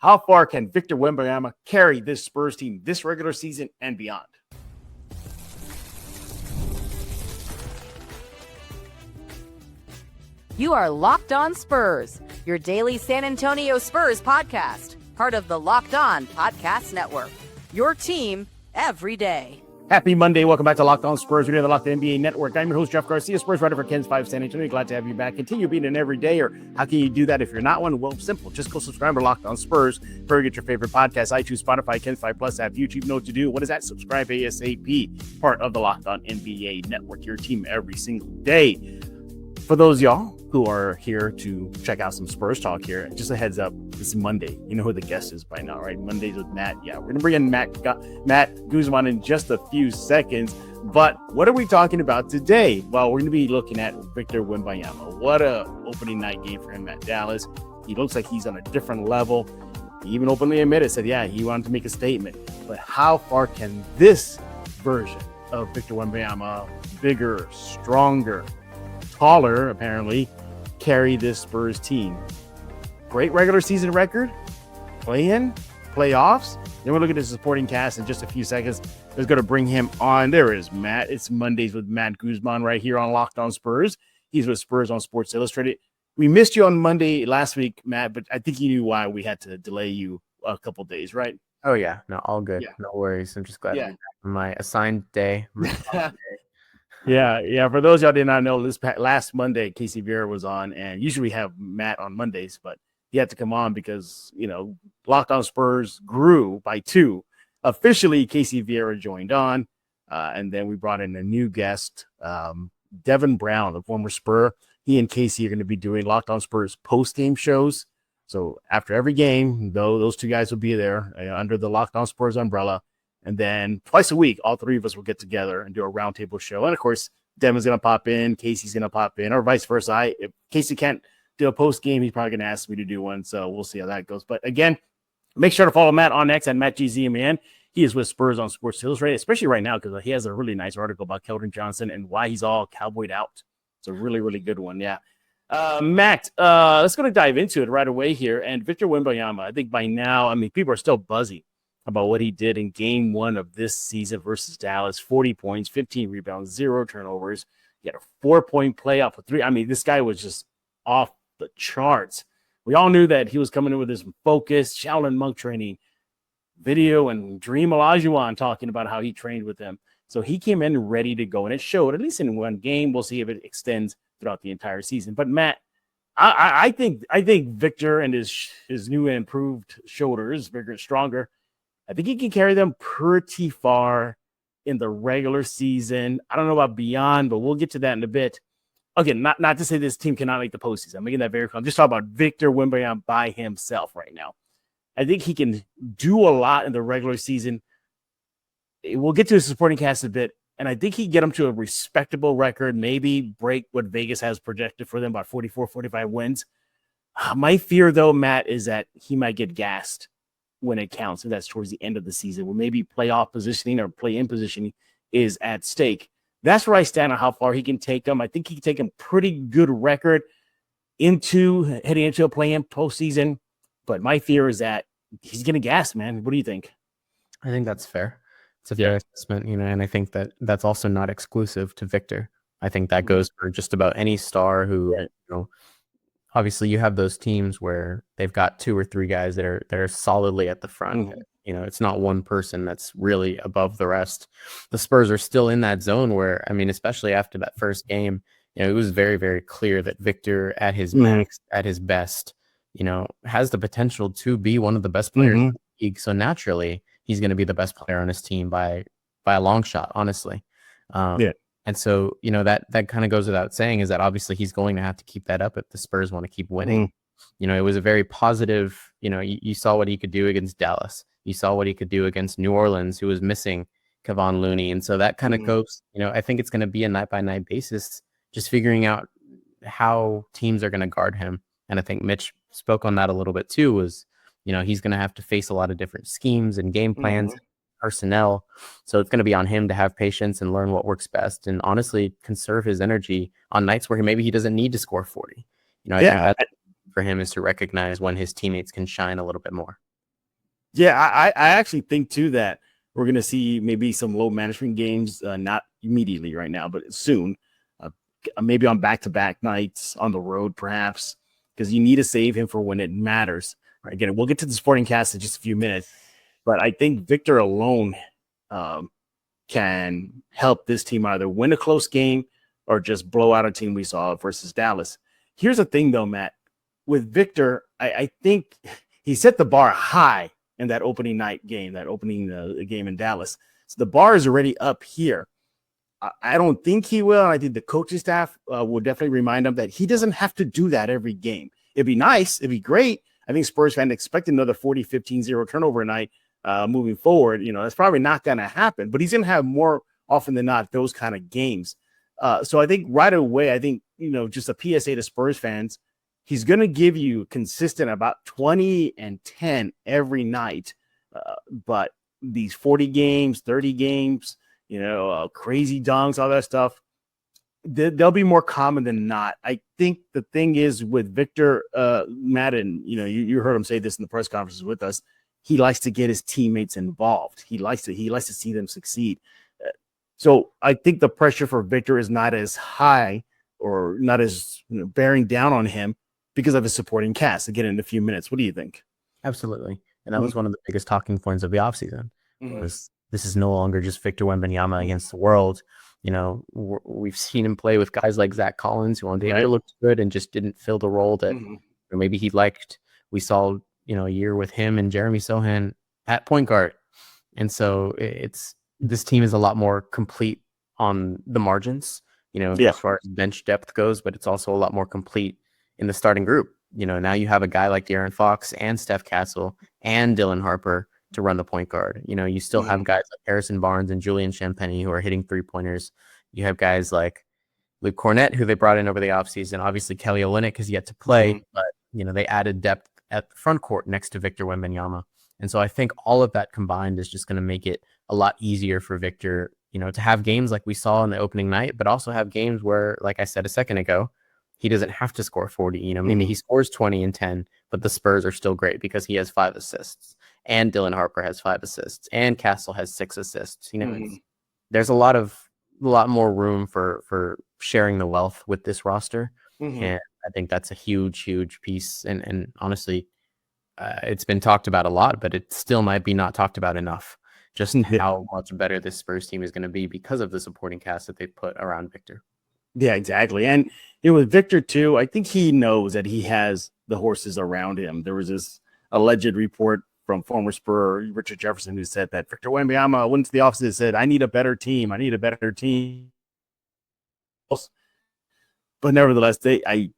How far can Victor Wembanyama carry this Spurs team this regular season and beyond? You are Locked On Spurs, your daily San Antonio Spurs podcast, part of the Locked On Podcast Network. Your team every day. Happy Monday. Welcome back to Locked On Spurs. We're doing the Locked On NBA Network. I'm your host, Jeff Garcia, Spurs writer for Ken's 5 San Antonio. Glad to have you back. Continue being an everyday, or how can you do that if you're not one? Well, simple. Just go subscribe to Locked On Spurs where you get your favorite podcasts, iTunes, Spotify, Ken's 5 Plus app, YouTube. Know what to do. What is that? Subscribe ASAP. Part of the Locked On NBA Network. Your team every single day. For those of y'all who are here to check out some Spurs talk here, just a heads up, it's Monday. You know who the guest is by now, right? Mondays with Matt. Yeah, we're going to bring in Matt Guzman in just a few seconds. But what are we talking about today? Well, we're going to be looking at Victor Wembanyama. What a opening night game for him at Dallas. He looks like he's on a different level. He even openly admitted, said, yeah, he wanted to make a statement. But how far can this version of Victor Wembanyama, bigger, stronger, taller, apparently, carry this Spurs team? Great regular season record, play-in, playoffs. Then we'll look at the supporting cast in just a few seconds. Let's go to bring him on. There is Matt. It's Mondays with Matt Guzman right here on Locked On Spurs. He's with Spurs on Sports Illustrated. We missed you on Monday last week, Matt, but I think you knew why we had to delay you a couple days, right? Oh, yeah. No, all good. Yeah. No worries. I'm just glad to be back on my assigned day. Yeah. For those y'all did not know, this last Monday, Casey Vieira was on, and usually we have Matt on Mondays, but he had to come on because, Locked On Spurs grew by 2. Officially, Casey Vieira joined on, and then we brought in a new guest, Devin Brown, the former Spur. He and Casey are going to be doing Locked On Spurs post-game shows. So after every game, those two guys will be there under the Locked On Spurs umbrella. And then twice a week, all three of us will get together and do a roundtable show. And, of course, Devin's going to pop in, Casey's going to pop in, or vice versa. If Casey can't do a post-game, he's probably going to ask me to do one. So we'll see how that goes. But, again, make sure to follow Matt on X at MattGZMAN. He is with Spurs on Sports Illustrated, especially right now because he has a really nice article about Keldon Johnson and why he's all cowboyed out. It's a really, really good one, yeah. Matt, let's go to dive into it right away here. And Victor Wembanyama, I think by now, people are still buzzing about what he did in game 1 of this season versus Dallas. 40 points, 15 rebounds, 0 turnovers. He had a 4-point playoff for 3. This guy was just off the charts. We all knew that he was coming in with his focus, Shaolin Monk training video, and Dream Olajuwon talking about how he trained with them. So he came in ready to go, and it showed, at least in one game. We'll see if it extends throughout the entire season. But, Matt, I think Victor and his new and improved shoulders, bigger and stronger, I think he can carry them pretty far in the regular season. I don't know about beyond, but we'll get to that in a bit. Again, not to say this team cannot make the postseason. I'm making that very clear. I'm just talking about Victor Wembanyama by himself right now. I think he can do a lot in the regular season. We'll get to his supporting cast a bit, and I think he can get them to a respectable record, maybe break what Vegas has projected for them, about 44, 45 wins. My fear, though, Matt, is that he might get gassed when it counts, and that's towards the end of the season, where maybe playoff positioning or play-in positioning is at stake. That's where I stand on how far he can take them. I think he can take them pretty good record heading into a play-in postseason, but my fear is that he's going to gas, man. What do you think? I think that's fair. It's a fair assessment, and I think that that's also not exclusive to Victor. I think that goes for just about any star who, obviously you have those teams where they've got 2 or 3 guys that are solidly at the front. Mm-hmm. It's not one person that's really above the rest. The Spurs are still in that zone where, especially after that first game, it was very, very clear that Victor at his max, at his best, has the potential to be one of the best players in the league. So naturally, he's going to be the best player on his team by a long shot, honestly. And so, that kind of goes without saying, is that obviously he's going to have to keep that up if the Spurs want to keep winning. It was a very positive, you saw what he could do against Dallas. You saw what he could do against New Orleans, who was missing Kevon Looney. And so that kind of goes, I think it's going to be a night-by-night basis, just figuring out how teams are going to guard him. And I think Mitch spoke on that a little bit too, was, he's going to have to face a lot of different schemes and game plans, personnel. So it's going to be on him to have patience and learn what works best, and honestly conserve his energy on nights where maybe he doesn't need to score 40. I think that for him is to recognize when his teammates can shine a little bit more. Yeah, I actually think too that we're going to see maybe some low management games, not immediately right now, but soon. Uh, Maybe on back-to-back nights on the road, perhaps, because you need to save him for when it matters. Right? Again, we'll get to the supporting cast in just a few minutes, but I think Victor alone um, can help this team either win a close game or just blow out a team we saw versus Dallas. Here's the thing, though, Matt. With Victor, I think he set the bar high in that opening night game, that opening game in Dallas. So the bar is already up here. I don't think he will. I think the coaching staff will definitely remind him that he doesn't have to do that every game. It'd be nice. It'd be great. I think Spurs fans expect another 40-15-0 turnover night moving forward. That's probably not going to happen, but he's going to have more often than not those kind of games. So I think right away, just a PSA to Spurs fans, he's going to give you consistent about 20 and 10 every night. But these 40 games, 30 games, crazy dunks, all that stuff, they'll be more common than not. I think the thing is with Victor Madden, you heard him say this in the press conferences with us. He likes to get his teammates involved. He likes to see them succeed. So I think the pressure for Victor is not as high or not as bearing down on him because of his supporting cast. Again, in a few minutes. What do you think? Absolutely. And that was one of the biggest talking points of the offseason. Was this is no longer just Victor Wembanyama against the world. We've seen him play with guys like Zach Collins, who on paper looked good and just didn't fill the role that maybe he liked. We saw, a year with him and Jeremy Sohan at point guard. And so this team is a lot more complete on the margins, as far as bench depth goes, but it's also a lot more complete in the starting group. Now you have a guy like De'Aaron Fox and Steph Castle and Dylan Harper to run the point guard. You still have guys like Harrison Barnes and Julian Champagny who are hitting 3-pointers. You have guys like Luke Cornett, who they brought in over the offseason. Obviously, Kelly Olynyk has yet to play, but they added depth at the front court next to Victor Wembanyama. And so I think all of that combined is just going to make it a lot easier for Victor, to have games like we saw in the opening night, but also have games where, like I said a second ago, he doesn't have to score 40. Maybe he scores 20 and 10, but the Spurs are still great because he has 5 assists, and Dylan Harper has 5 assists, and Castle has 6 assists. There's a lot more room for sharing the wealth with this roster, and I think that's a huge, huge piece. And honestly, it's been talked about a lot, but it still might be not talked about enough. Just how much better this Spurs team is going to be because of the supporting cast that they put around Victor. Yeah, exactly. And with Victor too, I think he knows that he has the horses around him. There was this alleged report from former Spur Richard Jefferson who said that Victor Wembanyama went to the office and said, I need a better team. But nevertheless, I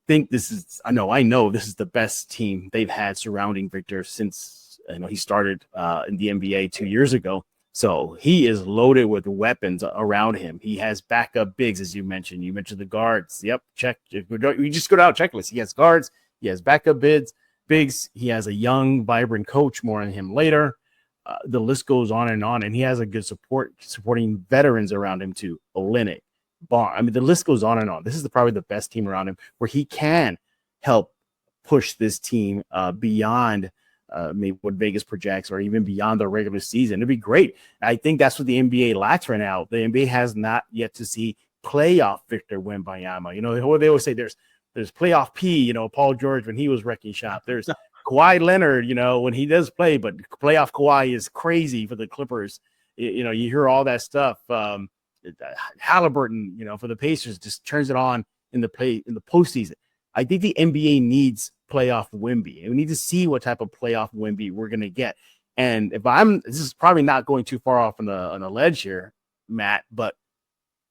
know this is the best team they've had surrounding Victor since he started in the NBA 2 years ago. So he is loaded with weapons around him. He has backup bigs, as you mentioned. You mentioned the guards. Yep, check. We just go down checklist. He has guards. He has backup bigs. He has a young, vibrant coach. More on him later. The list goes on, and he has a good supporting veterans around him too. Olynyk, Barnes. I mean, the list goes on and on. This is probably the best team around him where he can help push this team beyond maybe what Vegas projects or even beyond the regular season. It'd be great. I think that's what the NBA lacks right now. The NBA has not yet to see playoff Victor Wembanyama. They always say there's playoff P, Paul George when he was wrecking shop. There's Kawhi Leonard, when he does play, but playoff Kawhi is crazy for the Clippers. You hear all that stuff. Halliburton, for the Pacers just turns it on in the postseason. I think the NBA needs playoff Wemby. We need to see what type of playoff Wemby we're going to get. And this is probably not going too far off on the ledge here, Matt, but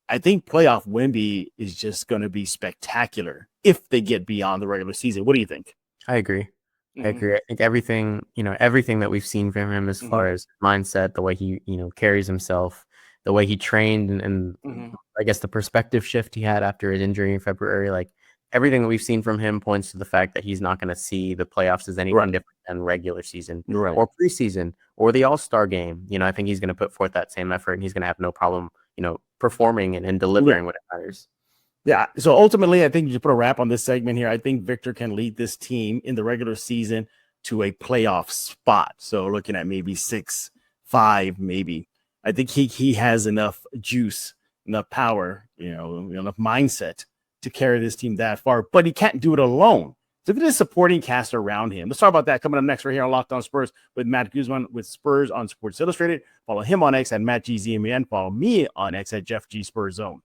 I think playoff Wemby is just going to be spectacular if they get beyond the regular season. What do you think? I agree. I think everything that we've seen from him as far as mindset, the way he, carries himself, the way he trained and I guess the perspective shift he had after his injury in February, like everything that we've seen from him points to the fact that he's not going to see the playoffs as anything different than regular season or preseason or the All-Star game. I think he's going to put forth that same effort and he's going to have no problem, performing and delivering when it matters. Yeah. So ultimately, I think you put a wrap on this segment here. I think Victor can lead this team in the regular season. to a playoff spot. So looking at maybe 6-5, maybe. I think he has enough juice, enough power, enough mindset to carry this team that far, but he can't do it alone. So get a supporting cast around him. Let's talk about that coming up next right here on Locked On Spurs with Matt Guzman with Spurs on Sports Illustrated. Follow him on X at MattGZMN. Follow me on X at Jeff G Spurs Zone.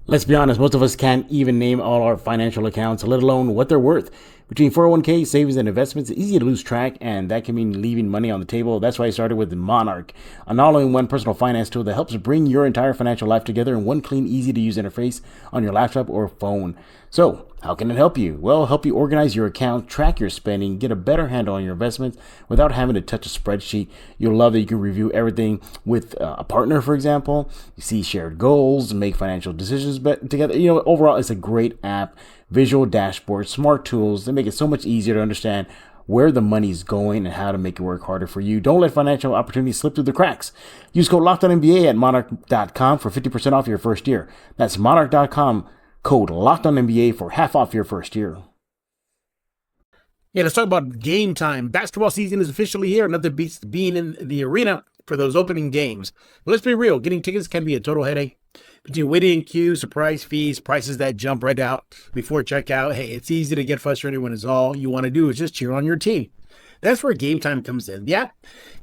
Let's be honest, most of us can't even name all our financial accounts, let alone what they're worth. Between 401k, savings, and investments, it's easy to lose track, and that can mean leaving money on the table. That's why I started with Monarch, an all-in-one personal finance tool that helps bring your entire financial life together in one clean, easy-to-use interface on your laptop or phone. So, how can it help you? Well, help you organize your account, track your spending, get a better handle on your investments without having to touch a spreadsheet. You'll love that you can review everything with a partner, for example. You see shared goals, make financial decisions together. Overall, it's a great app. Visual dashboard, smart tools. They make it so much easier to understand where the money's going and how to make it work harder for you. Don't let financial opportunities slip through the cracks. Use code LOCKEDONNBA at monarch.com for 50% off your first year. That's monarch.com, code LOCKEDONNBA for half off your first year. Yeah, let's talk about game time. Basketball season is officially here. Nothing beats being in the arena for those opening games. But let's be real. Getting tickets can be a total headache. Between waiting in queues, surprise fees, prices that jump right out before checkout, hey, it's easy to get frustrated when it's all you want to do is just cheer on your team. That's where Game Time comes in. The app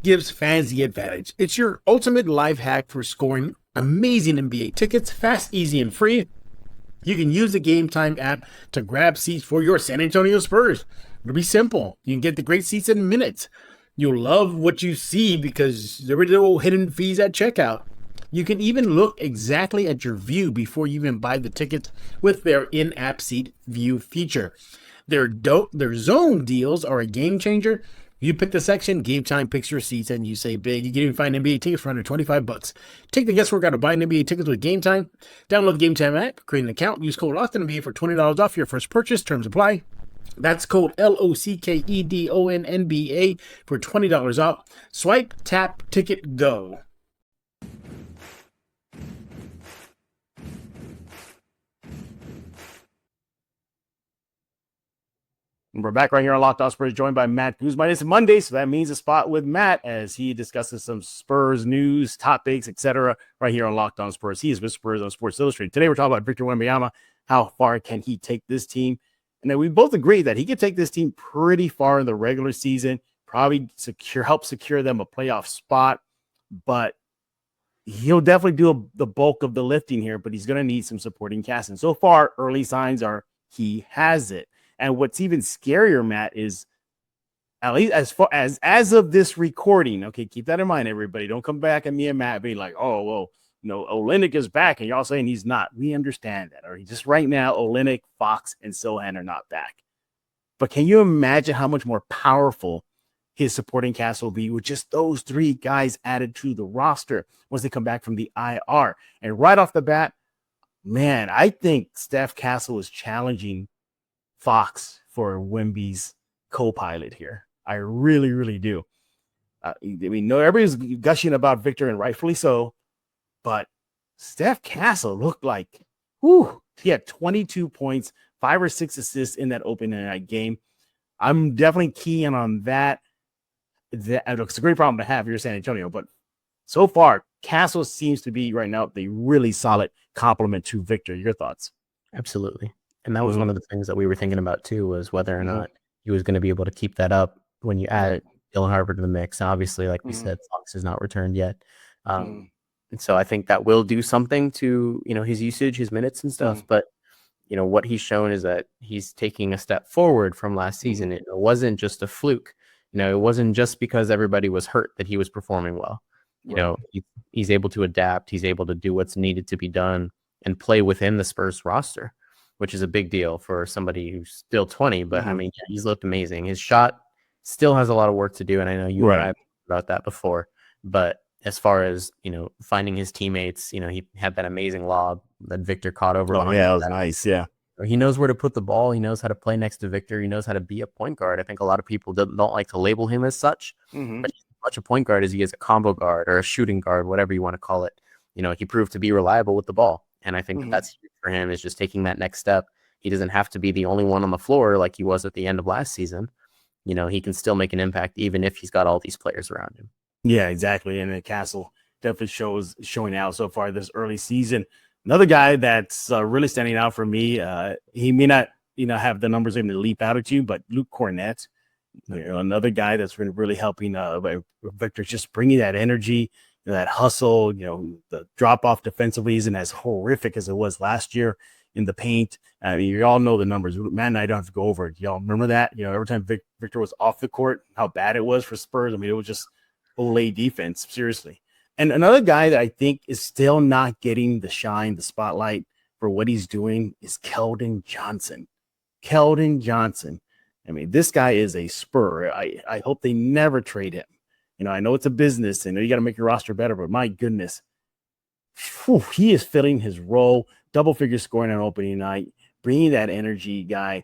gives fans the advantage. It's your ultimate life hack for scoring amazing NBA tickets, fast, easy, and free. You can use the Game Time app to grab seats for your San Antonio Spurs. It'll be simple. You can get the great seats in minutes. You'll love what you see because there are no hidden fees at checkout. You can even look exactly at your view before you even buy the tickets with their in-app seat view feature. Their zone deals are a game changer. You pick the section, Game Time picks your seats, and you say big. You can even find NBA tickets for under $25. Take the guesswork out of buying NBA tickets with Game Time. Download the Game Time app, create an account, use code LOCKEDONNBA for $20 off your first purchase. Terms apply. That's code LOCKEDONNBA for $20 off. Swipe, tap, ticket, go. We're back right here on Locked On Spurs, joined by Matt Guzman. It's Monday, so that means a spot with Matt as he discusses some Spurs news, topics, etc. right here on Locked On Spurs. He is with Spurs on Sports Illustrated. Today, we're talking about Victor Wembanyama. How far can he take this team? And then we both agree that he could take this team pretty far in the regular season, probably help secure them a playoff spot, but he'll definitely do the bulk of the lifting here, but he's going to need some supporting cast. And so far, early signs are he has it. And what's even scarier, Matt, is at least as of this recording, okay, keep that in mind, everybody. Don't come back at me and Matt being like, oh, well, Olynyk is back, and y'all saying he's not. We understand that. Or just right now, Olynyk, Fox, and Sohan are not back. But can you imagine how much more powerful his supporting cast will be with just those three guys added to the roster once they come back from the IR? And right off the bat, man, I think Steph Castle is challenging Fox for Wemby's co-pilot here. I really, really do. Everybody's gushing about Victor, and rightfully so, but Steph Castle looked like, he had 22 points, 5 or 6 assists in that opening night game. I'm definitely keying on that. It's a great problem to have here in San Antonio, but so far, Castle seems to be right now the really solid complement to Victor. Your thoughts? Absolutely. And that was one of the things that we were thinking about too, was whether or not he was going to be able to keep that up when you add Dylan Harper to the mix. Obviously, like we said, Fox has not returned yet. And so I think that will do something to, his usage, his minutes and stuff. But, what he's shown is that he's taking a step forward from last season. It wasn't just a fluke. It wasn't just because everybody was hurt that he was performing well. He's able to adapt. He's able to do what's needed to be done and play within the Spurs roster, which is a big deal for somebody who's still 20. But he's looked amazing. His shot still has a lot of work to do. And I know you and I have talked about that before, but as far as, finding his teammates, he had that amazing lob that Victor caught over. Oh yeah, it was nice. Yeah. He knows where to put the ball. He knows how to play next to Victor. He knows how to be a point guard. I think a lot of people don't like to label him as such, but he's as much a point guard as he is a combo guard or a shooting guard, whatever you want to call it. He proved to be reliable with the ball. And I think that's huge for him, is just taking that next step He doesn't have to be the only one on the floor like he was at the end of last season. He can still make an impact even if he's got all these players around him. Yeah, exactly. And Castle definitely showing out so far this early season. Another guy that's really standing out for me. He may not, have the numbers even to leap out at you, but Luke Cornett, another guy that's been really helping Victor, just bringing that energy, that hustle. The drop off defensively isn't as horrific as it was last year in the paint. I mean, you all know the numbers. Matt and I don't have to go over it. Y'all remember that? Every time Victor was off the court, how bad it was for Spurs. I mean, it was just Olay defense, seriously. And another guy that I think is still not getting the shine, the spotlight for what he's doing is Keldon Johnson. Keldon Johnson. I mean, this guy is a Spur. I hope they never trade him. I know it's a business. I know you got to make your roster better, but my goodness, he is filling his role. Double-figure scoring on opening night, bringing that energy guy.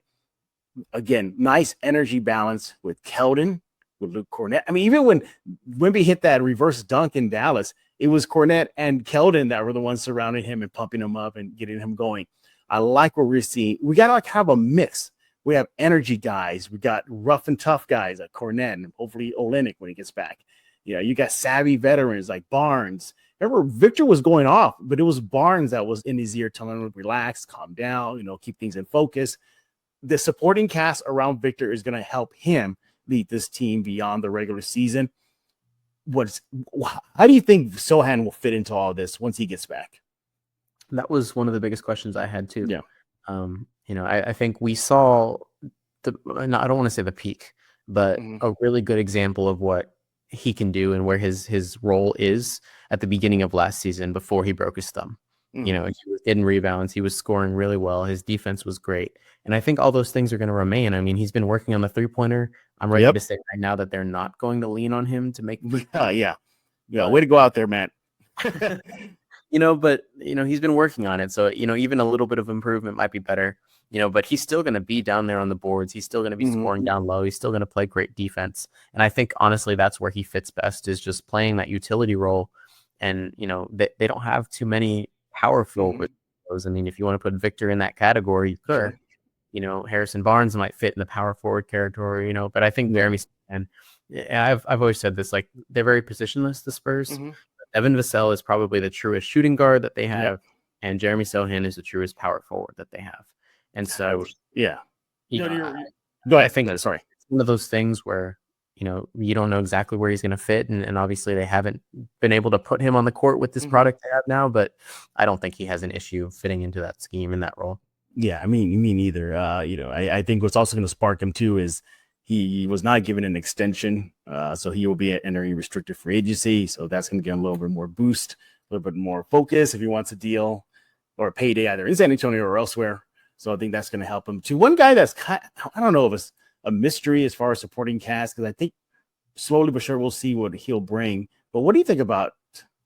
Again, nice energy balance with Keldon, with Luke Cornett. I mean, even when Wemby hit that reverse dunk in Dallas, it was Cornett and Keldon that were the ones surrounding him and pumping him up and getting him going. I like what we're seeing. We got to have a mix. We have energy guys. We got rough and tough guys like Cornett and hopefully Olynyk when he gets back. You got savvy veterans like Barnes. Remember, Victor was going off, but it was Barnes that was in his ear telling him to relax, calm down, keep things in focus. The supporting cast around Victor is going to help him lead this team beyond the regular season. How do you think Sohan will fit into all this once he gets back? That was one of the biggest questions I had too. Yeah. I think we saw I don't want to say the peak, but a really good example of what he can do and where his role is at the beginning of last season before he broke his thumb. He was getting rebounds. He was scoring really well. His defense was great. And I think all those things are going to remain. I mean, he's been working on the three-pointer. I'm ready to say right now that they're not going to lean on him to make. Yeah. Way to go out there, Matt. But he's been working on it. So, even a little bit of improvement might be better, but he's still going to be down there on the boards. He's still going to be scoring down low. He's still going to play great defense. And I think, honestly, that's where he fits best, is just playing that utility role. And, they don't have too many power forwards. I mean, if you want to put Victor in that category, you could. Sure. Harrison Barnes might fit in the power forward category, but I think Jeremy and I've always said this, like, they're very positionless, the Spurs. Evan Vassell is probably the truest shooting guard that they have, and Jeremy Sohan is the truest power forward that they have. And so, go ahead. I think sorry, it's one of those things where you don't know exactly where he's going to fit, and obviously they haven't been able to put him on the court with this product they have now. But I don't think he has an issue fitting into that scheme in that role. Yeah, I mean, me neither. I think what's also going to spark him too is he was not given an extension, so he will be entering restricted free agency. So that's going to give him a little bit more boost, a little bit more focus if he wants a deal or a payday either in San Antonio or elsewhere. So I think that's going to help him too. One guy that's I don't know if it's a mystery as far as supporting cast, because I think slowly but sure we'll see what he'll bring. But what do you think about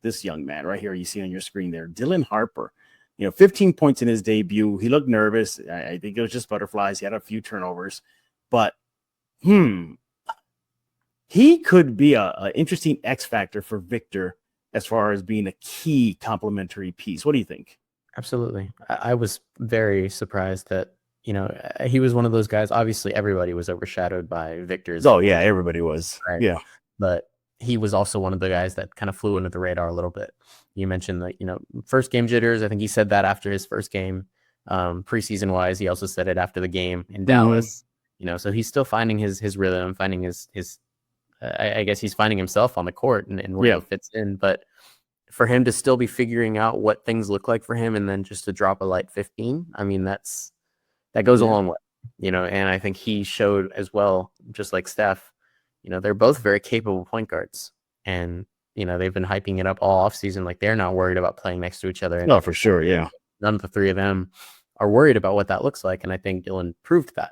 this young man right here? You see on your screen there, Dylan Harper. 15 points in his debut. He looked nervous. I think it was just butterflies. He had a few turnovers, but he could be an interesting X factor for Victor as far as being a key complementary piece. What do you think? Absolutely. I was very surprised that, he was one of those guys. Obviously, everybody was overshadowed by Victor's. Oh, yeah, everybody was. Right? Yeah. But he was also one of the guys that kind of flew under the radar a little bit. You mentioned that, first game jitters. I think he said that after his first game, preseason wise. He also said it after the game in Dallas. So he's still finding his rhythm, finding his I guess he's finding himself on the court and where he fits in. But for him to still be figuring out what things look like for him and then just to drop a light 15, I mean, that goes a long way, and I think he showed as well, just like Steph, they're both very capable point guards, and, they've been hyping it up all offseason. Like, they're not worried about playing next to each other. No, for sure. Yeah. None of the three of them are worried about what that looks like. And I think Dylan proved that,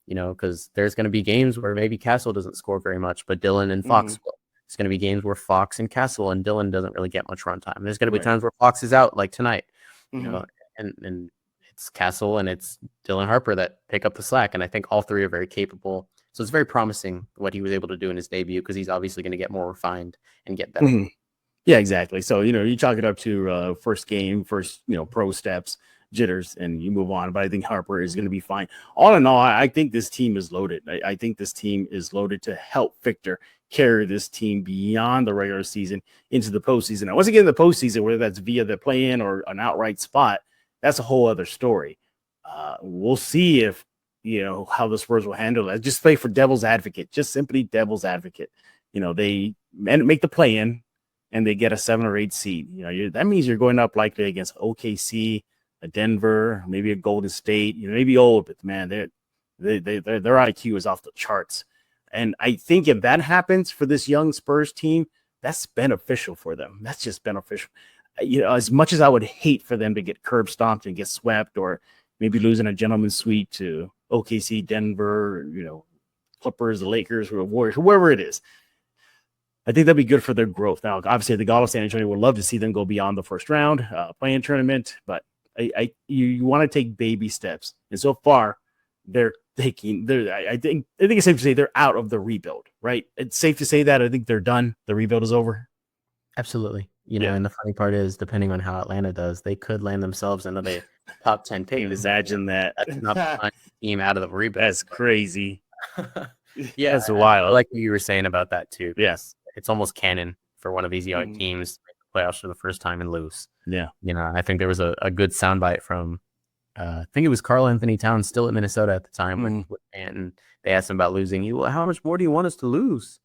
because there's going to be games where maybe Castle doesn't score very much, but Dylan and Fox will. It's going to be games where Fox and Castle and Dylan doesn't really get much run time. There's going to be times where Fox is out, like tonight, and it's Castle and it's Dylan Harper that pick up the slack. And I think all three are very capable. So it's very promising what he was able to do in his debut, because he's obviously going to get more refined and get better. Yeah, exactly. So, you chalk it up to first game, first, pro steps. jitters and you move on. But I think Harper is going to be fine. All in all, I think this team is loaded. I think this team is loaded to help Victor carry this team beyond the regular season into the postseason. Now, once again, the postseason, whether that's via the play-in or an outright spot, that's a whole other story. We'll see if, how the Spurs will handle it. Just play for devil's advocate, just simply devil's advocate. They make the play-in and they get a 7 or 8 seed. That means you're going up likely against OKC, a Denver, maybe a Golden State, maybe old, but man, their IQ is off the charts. And I think if that happens for this young Spurs team, that's beneficial for them. That's just beneficial. As much as I would hate for them to get curb stomped and get swept, or maybe losing a gentleman's suite to OKC, Denver, Clippers, the Lakers, or Warriors, whoever it is, I think that'd be good for their growth. Now, obviously, the God of San Antonio would love to see them go beyond the first round, play-in tournament, but you want to take baby steps. And so far, I think it's safe to say they're out of the rebuild, right? It's safe to say that. I think they're done. The rebuild is over. Absolutely. And the funny part is, depending on how Atlanta does, they could land themselves another top 10 pick. Imagine that. That's not the team out of the rebuild. That's crazy. Yeah, that's wild. I like what you were saying about that too. Yes, it's almost canon for one of these young teams to make the playoffs for the first time and lose. Yeah, I think there was a good soundbite from I think it was Karl Anthony Towns, still at Minnesota at the time, with Anton. They asked him about losing. Well, how much more do you want us to lose?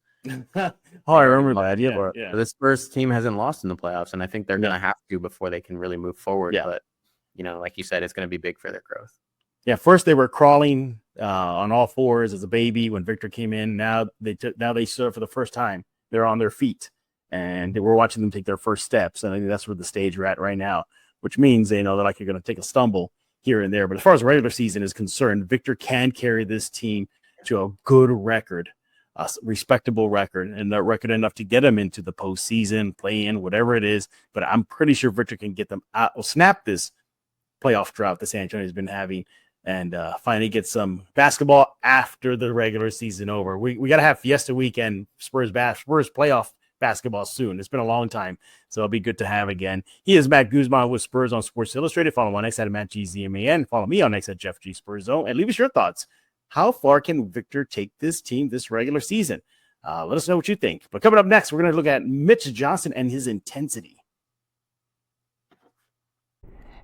I remember that. Yeah. The Spurs team hasn't lost in the playoffs, and I think they're going to have to before they can really move forward. Yeah. But like you said, it's going to be big for their growth. Yeah, first they were crawling on all fours as a baby when Victor came in. Now they stood for the first time. They're on their feet, and we're watching them take their first steps. And I think that's where the stage we're at right now, which means they're like you're going to take a stumble here and there. But as far as the regular season is concerned, Victor can carry this team to a good record, a respectable record, and that record enough to get them into the postseason, play-in, whatever it is. But I'm pretty sure Victor can get them out, will snap this playoff drought that San Antonio has been having, and finally get some basketball after the regular season over. We got to have Fiesta Weekend Spurs playoff basketball soon. It's been a long time, so it'll be good to have again. He is Matt Guzman with Spurs on Sports Illustrated. Follow him on X at MattGZMAN. Follow me on X at Jeff G Spurs Zone, and leave us your thoughts. How far can Victor take this team this regular season? Let us know what you think. But coming up next, we're going to look at Mitch Johnson and his intensity.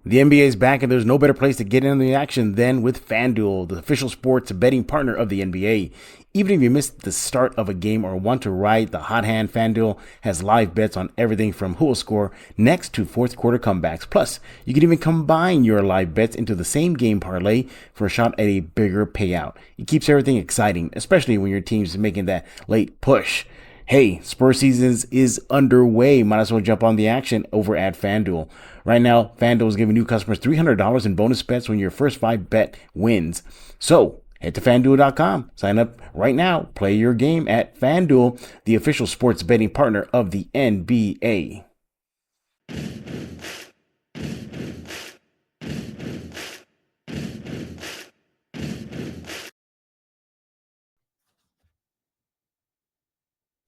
The NBA is back, and there's no better place to get in on the action than with FanDuel, the official sports betting partner of the NBA. Even if you missed the start of a game or want to ride the hot hand, FanDuel has live bets on everything from who will score next to fourth quarter comebacks. Plus, you can even combine your live bets into the same game parlay for a shot at a bigger payout. It keeps everything exciting, especially when your team's making that late push. Hey, Spurs season is underway. Might as well jump on the action over at FanDuel. Right now, FanDuel is giving new customers $300 in bonus bets when your first 5 bet wins. So, head to FanDuel.com. Sign up right now. Play your game at FanDuel, the official sports betting partner of the NBA.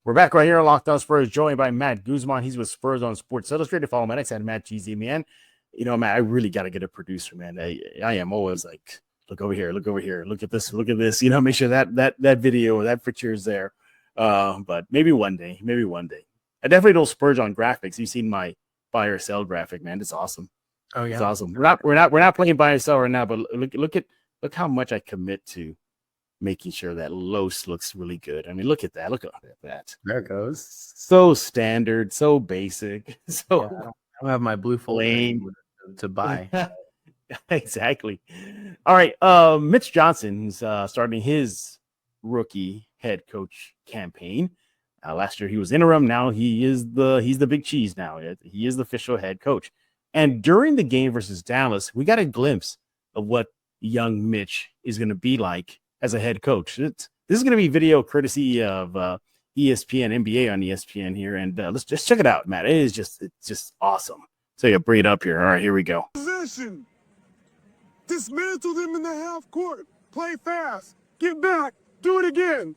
We're back right here on Locked On Spurs, joined by Matt Guzman. He's with Spurs on Sports Illustrated. Follow Matt at MattGZMAN. Matt, I really got to get a producer, man. I am always like, look over here, look at this, make sure that video or that picture is there. But maybe one day. I definitely don't splurge on graphics. You've seen my buy or sell graphic, man. It's awesome. Oh yeah, it's awesome. We're not playing buy or sell right now, but look how much I commit to making sure that Los looks really good. I mean, look at that. Look at that. There it goes. So standard, so basic. So I don't have my blue flame to buy. Exactly. All right. Mitch Johnson's starting his rookie head coach campaign. Last year he was interim. Now he's the big cheese now. He is the official head coach. And during the game versus Dallas, we got a glimpse of what young Mitch is going to be like as a head coach. This is going to be video courtesy of ESPN, NBA on ESPN here. And let's just check it out, Matt. It's just awesome. So you bring it up here. All right, here we go. Possession. Dismantle them in the half court. Play fast. Get back. Do it again.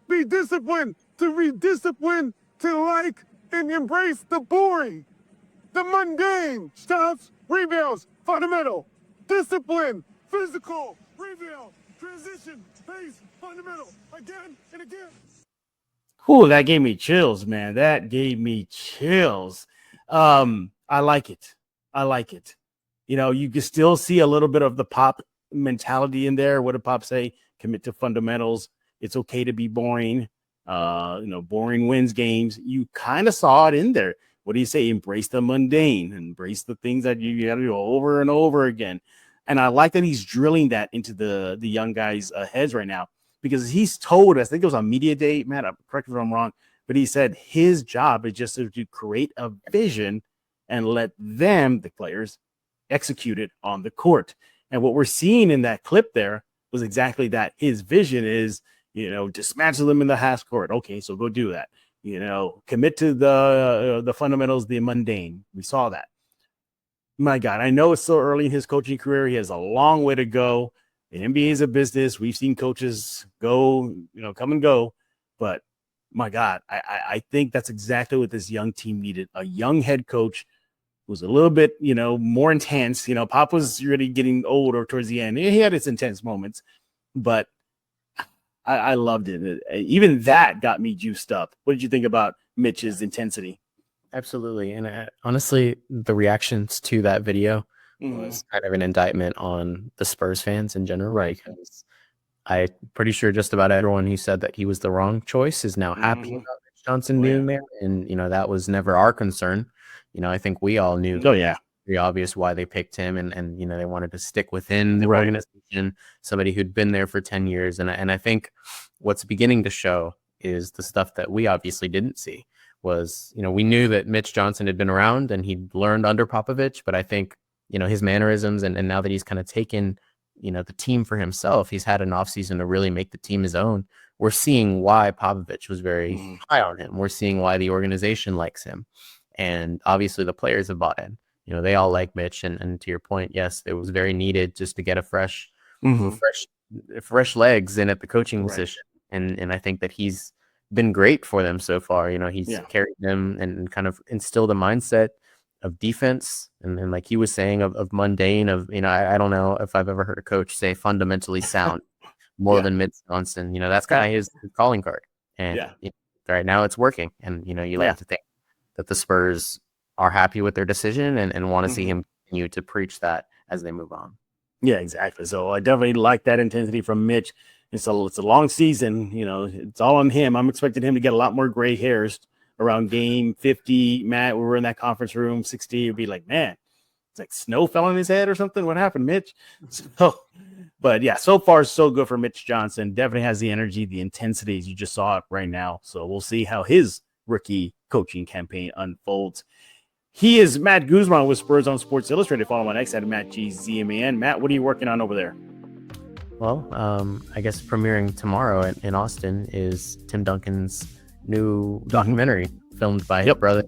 Be disciplined to rediscipline to like and embrace the boring, the mundane. Stops, rebounds, fundamental. discipline, physical, rebound, transition, pace, fundamental, again and again. Ooh, that gave me chills, man. That gave me chills. I like it. I like it. You know, you can still see a little bit of the Pop mentality in there. What did Pop say? Commit to fundamentals. It's okay to be boring. Boring wins games. You kind of saw it in there. What do you say? Embrace the mundane. Embrace the things that you got to do over and over again. And I like that he's drilling that into the young guys' heads right now, because he's told us, I think it was on Media Day, Matt, correct me if I'm wrong, but he said his job is just to create a vision and let them, the players, execute it on the court. And what we're seeing in that clip there was exactly that. His vision is, dismantle them in the half court. Okay, so go do that. Commit to the fundamentals, the mundane. We saw that. My God, I know it's so early in his coaching career. He has a long way to go. The NBA is a business. We've seen coaches go, come and go. But my God, I think that's exactly what this young team needed. A young head coach who was a little bit, more intense. Pop was really getting older towards the end. He had his intense moments, but I loved it. Even that got me juiced up. What did you think about Mitch's intensity? Absolutely. And honestly, the reactions to that video was kind of an indictment on the Spurs fans in general. Right. Because I'm pretty sure just about everyone who said that he was the wrong choice is now happy about Mitch Johnson being there. And, that was never our concern. I think we all knew. Oh, yeah. Pretty obvious why they picked him. And they wanted to stick within the organization, somebody who'd been there for 10 years. And I think what's beginning to show is the stuff that we obviously didn't see. Was, we knew that Mitch Johnson had been around and he'd learned under Popovich, but I think, his mannerisms and now that he's kind of taken, the team for himself, he's had an offseason to really make the team his own. We're seeing why Popovich was very high on him. We're seeing why the organization likes him. And obviously the players have bought in. They all like Mitch. And to your point, yes, it was very needed just to get a fresh legs in at the coaching position. And I think that he's been great for them so far. He's carried them and kind of instilled a mindset of defense and like he was saying of mundane, of I don't know if I've ever heard a coach say fundamentally sound more than Mitch Johnson. That's kind of his calling card. And right now it's working. And you like to think that the Spurs are happy with their decision and want to see him continue to preach that as they move on. Yeah, exactly. So I definitely like that intensity from Mitch. It's a long season, it's all on him. I'm expecting him to get a lot more gray hairs around game 50. Matt, we were in that conference room, 60. It'd be like, man, it's like snow fell on his head or something. What happened, Mitch? But yeah, so far so good for Mitch Johnson. Definitely has the energy, the intensities. You just saw it right now. So we'll see how his rookie coaching campaign unfolds. He is Matt Guzman with Spurs on Sports Illustrated. Follow him on X at MattGZMAN. Matt, what are you working on over there? Well, I guess premiering tomorrow in Austin is Tim Duncan's new documentary filmed by his brother,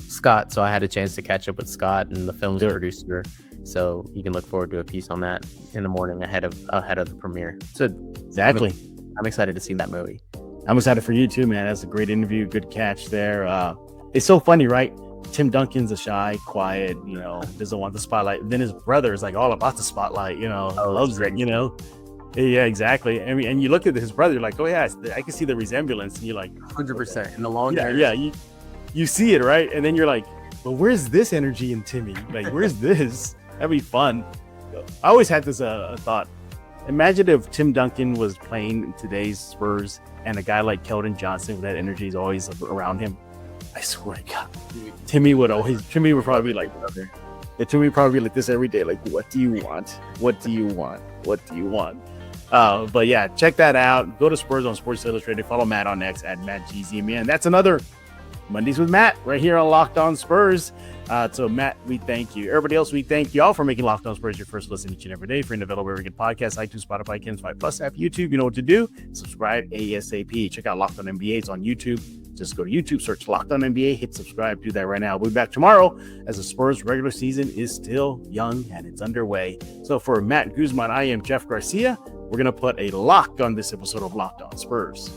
Scott. So I had a chance to catch up with Scott and the film's producer. So you can look forward to a piece on that in the morning ahead of the premiere. So exactly. I'm excited to see that movie. I'm excited for you too, man. That's a great interview. Good catch there. It's so funny, right? Tim Duncan's a shy, quiet, doesn't want the spotlight. Then his brother is like all about the spotlight, loves it, Yeah, exactly. I mean, and you look at his brother, you're like, oh yeah, I can see the resemblance. And you're like, 100% in the long term. Yeah, you see it, right? And then you're like, well, where's this energy in Timmy? Like, where's this? That'd be fun. I always had this thought. Imagine if Tim Duncan was playing in today's Spurs and a guy like Keldon Johnson with that energy is always around him. I swear to God, Timmy would probably be like, Timmy would probably be like this every day. Like, what do you want? What do you want? What do you want? But yeah, check that out. Go to Spurs on Sports Illustrated. Follow Matt on X at MattGZMAN. That's another Mondays with Matt right here on Locked On Spurs. So Matt, we thank you. Everybody else, we thank you all for making Locked On Spurs your first listen each and every day. Free and available wherever you get podcasts, iTunes, Spotify, Kim's 5 Plus app, YouTube. You know what to do. Subscribe ASAP. Check out Locked On NBA. It's on YouTube. Just go to YouTube, search Locked On NBA, hit subscribe. Do that right now. We'll be back tomorrow as the Spurs regular season is still young and it's underway. So for Matt Guzman, I am Jeff Garcia. We're going to put a lock on this episode of Locked On Spurs.